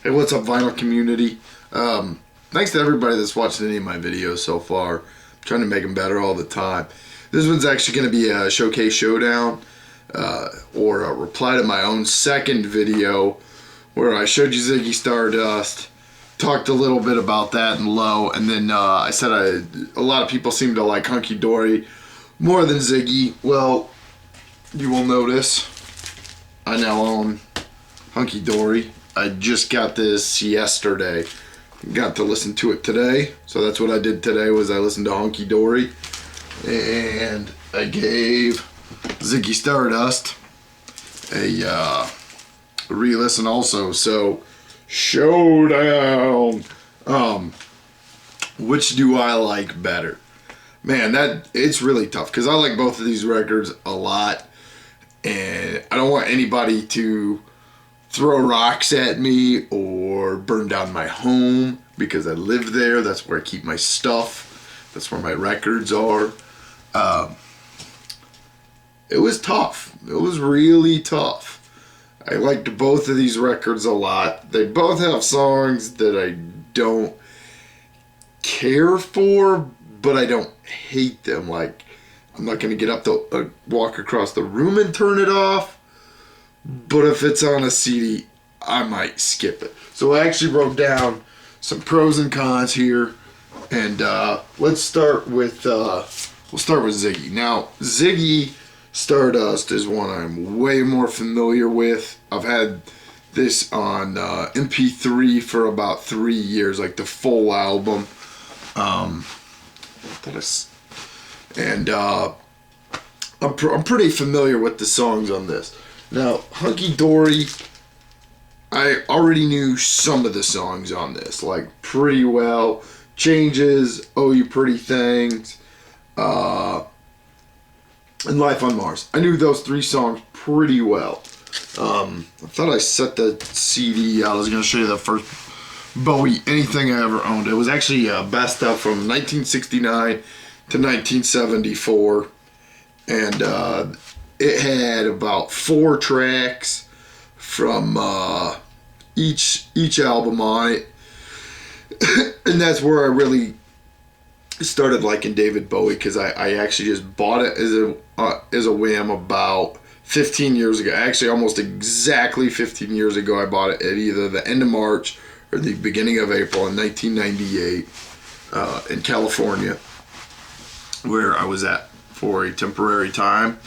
Hey, what's up, vinyl community? Thanks to everybody that's watched any of my videos so far. I'm trying to make them better all the time. This one's actually going to be a Showcase Showdown, or a reply to my own second video where I showed you Ziggy Stardust, talked a little bit about that and low, and then I said a lot of people seem to like Hunky Dory more than Ziggy. Well, you will notice I now own Hunky Dory. I just got this yesterday. Got to listen to it today. So that's what I did today, was I listened to Hunky Dory. And I gave Ziggy Stardust a re-listen also. So, Showdown. Which do I like better? Man, it's really tough because I like both of these records a lot. And I don't want anybody to throw rocks at me or burn down my home because I live there. That's where I keep my stuff. That's where my records are. It was tough. It was really tough. I liked both of these records a lot. They both have songs that I don't care for, but I don't hate them. Like, I'm not going to get up to walk across the room and turn it off. But if it's on a CD, I might skip it. So I actually wrote down some pros and cons here, and let's start with Ziggy. Now, Ziggy Stardust is one I'm way more familiar with. I've had this on MP3 for about 3 years, like the full album. I'm pretty familiar with the songs on this. Now, Hunky Dory, I already knew some of the songs on this, like pretty well. Changes, Oh You Pretty Things, and Life on Mars. I knew those 3 songs pretty well. I thought I set the CD out. I was going to show you the first Bowie anything I ever owned. It was actually best of from 1969 to 1974, and it had about 4 tracks from each album on it. And that's where I really started liking David Bowie, because I actually just bought it as a whim about 15 years ago. Actually, almost exactly 15 years ago, I bought it at either the end of March or the beginning of April in 1998 in California, where I was at for a temporary time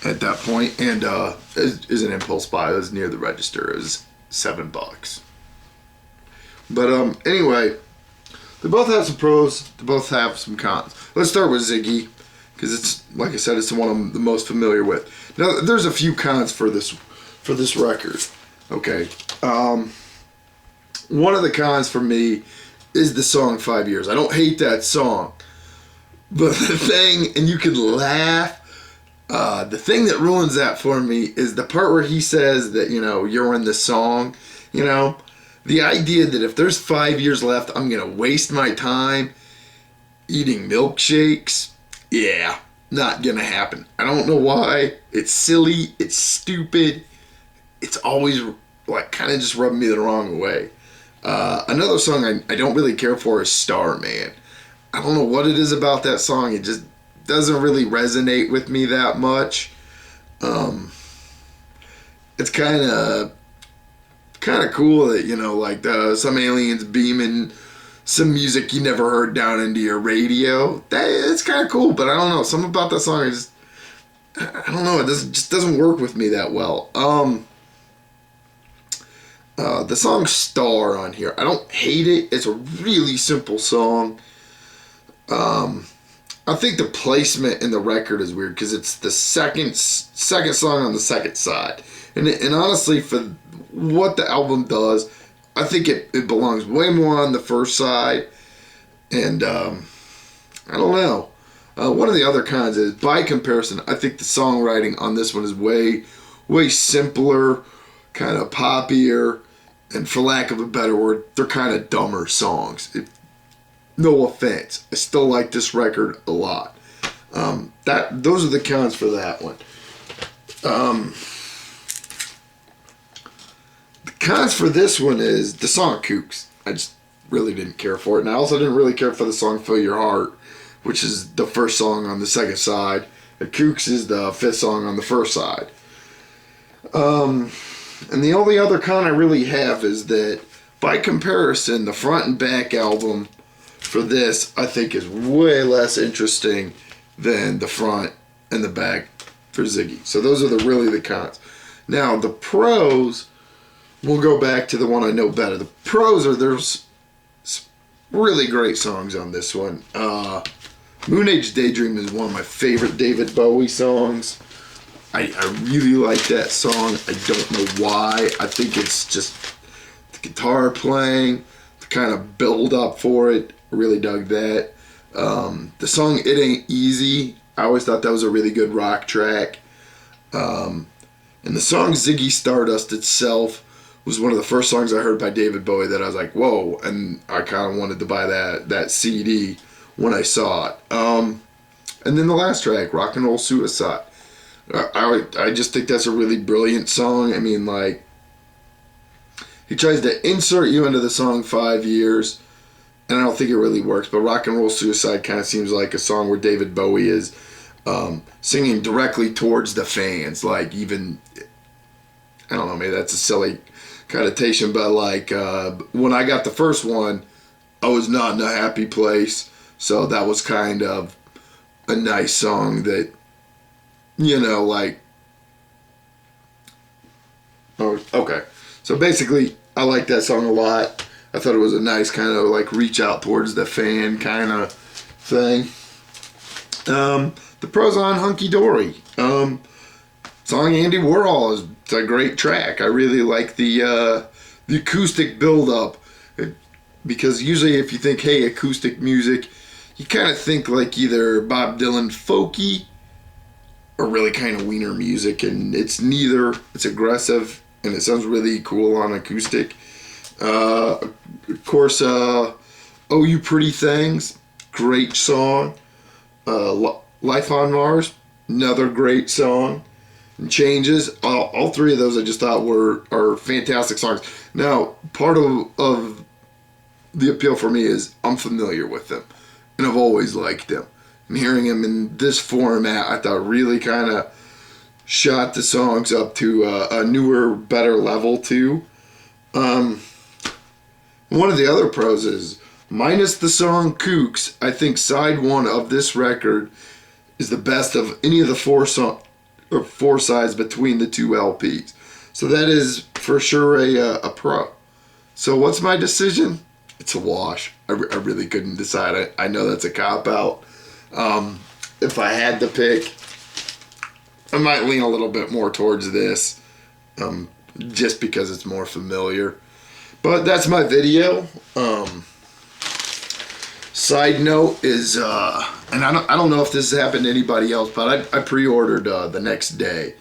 at that point, and it was an impulse buy. It was near the register. It was $7. But anyway, they both have some pros. They both have some cons. Let's start with Ziggy, because it's, like I said, it's the one I'm the most familiar with. Now, there's a few cons for this record. Okay, one of the cons for me is the song 5 Years. I don't hate that song, but the thing, and you can laugh, the thing that ruins that for me is the part where he says that, you're in the song, the idea that if there's 5 years left, I'm going to waste my time eating milkshakes. Yeah, not going to happen. I don't know why. It's silly. It's stupid. It's always like kind of just rubbing me the wrong way. Another song I don't really care for is Starman. I don't know what it is about that song. It just doesn't really resonate with me that much. It's kind of cool that, some aliens beaming some music you never heard down into your radio. It's kind of cool, but I don't know. Something about that song I don't know. It just doesn't work with me that well. The song Star on here, I don't hate it. It's a really simple song. I think the placement in the record is weird because it's the second song on the second side. And honestly, for what the album does, I think it belongs way more on the first side. And I don't know. One of the other cons is, by comparison, I think the songwriting on this one is way, way simpler, kind of poppier, and for lack of a better word, they're kind of dumber songs. No offense, I still like this record a lot. Those are the cons for that one. The Cons for this one is the song Kooks. I just really didn't care for it. And I also didn't really care for the song Fill Your Heart, which is the first song on the second side. And Kooks is the fifth song on the first side. And the only other con I really have is that, by comparison, the front and back album for this, I think, is way less interesting than the front and the back for Ziggy. So those are really the cons. Now, the pros, we'll go back to the one I know better. The pros are there's really great songs on this one. Moon Age Daydream is one of my favorite David Bowie songs. I really like that song. I don't know why. I think it's just the guitar playing, the kind of build up for it. I really dug that. The song It Ain't Easy, I always thought that was a really good rock track. And the song Ziggy Stardust itself was one of the first songs I heard by David Bowie that I was like, whoa, and I kind of wanted to buy that CD when I saw it. And then the last track, Rock and Roll Suicide. I just think that's a really brilliant song. I mean, like, he tries to insert you into the song 5 years, and I don't think it really works, but Rock and Roll Suicide kind of seems like a song where David Bowie is singing directly towards the fans. Like, even, I don't know, maybe that's a silly connotation, but like, when I got the first one, I was not in a happy place, so that was kind of a nice song that, you know, like, oh, okay. So basically, I like that song a lot. I thought it was a nice kind of like reach out towards the fan kind of thing. The pros on Hunky Dory. Song Andy Warhol is a great track. I really like the acoustic build up, because usually if you think, hey, acoustic music, you kind of think like either Bob Dylan folky or really kind of wiener music, and it's neither. It's aggressive and it sounds really cool on acoustic. Of course, Oh You Pretty Things, great song. Life on Mars, another great song. And Changes, all three of those I just thought are fantastic songs. Now, part of the appeal for me is I'm familiar with them, and I've always liked them. And hearing them in this format, I thought really kind of shot the songs up to a newer, better level too. One of the other pros is, minus the song Kooks, I think side one of this record is the best of any of the four sides between the two LPs. So that is for sure a pro. So what's my decision? It's a wash. I really couldn't decide. I know that's a cop-out. If I had to pick, I might lean a little bit more towards this, just because it's more familiar. But that's my video. Side note is, and I don't know if this has happened to anybody else, but I pre-ordered the next day.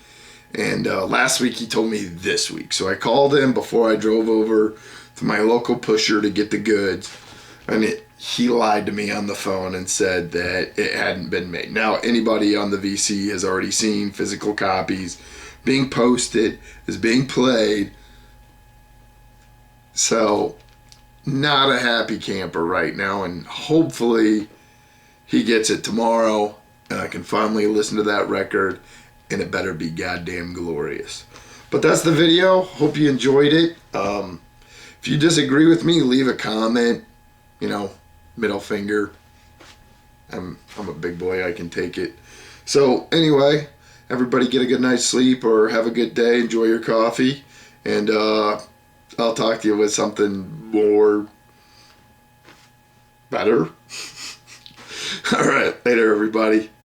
And last week he told me this week. So I called him before I drove over to my local pusher to get the goods. And he lied to me on the phone and said that it hadn't been made. Now, anybody on the VC has already seen physical copies being posted, is being played. So, not a happy camper right now, and hopefully he gets it tomorrow and I can finally listen to that record, and it better be goddamn glorious. But that's the video. Hope you enjoyed it. If you disagree with me, leave a comment. You know, middle finger. I'm a big boy, I can take it. So anyway, everybody get a good night's sleep or have a good day. Enjoy your coffee, and I'll talk to you with something more better. All right, later everybody.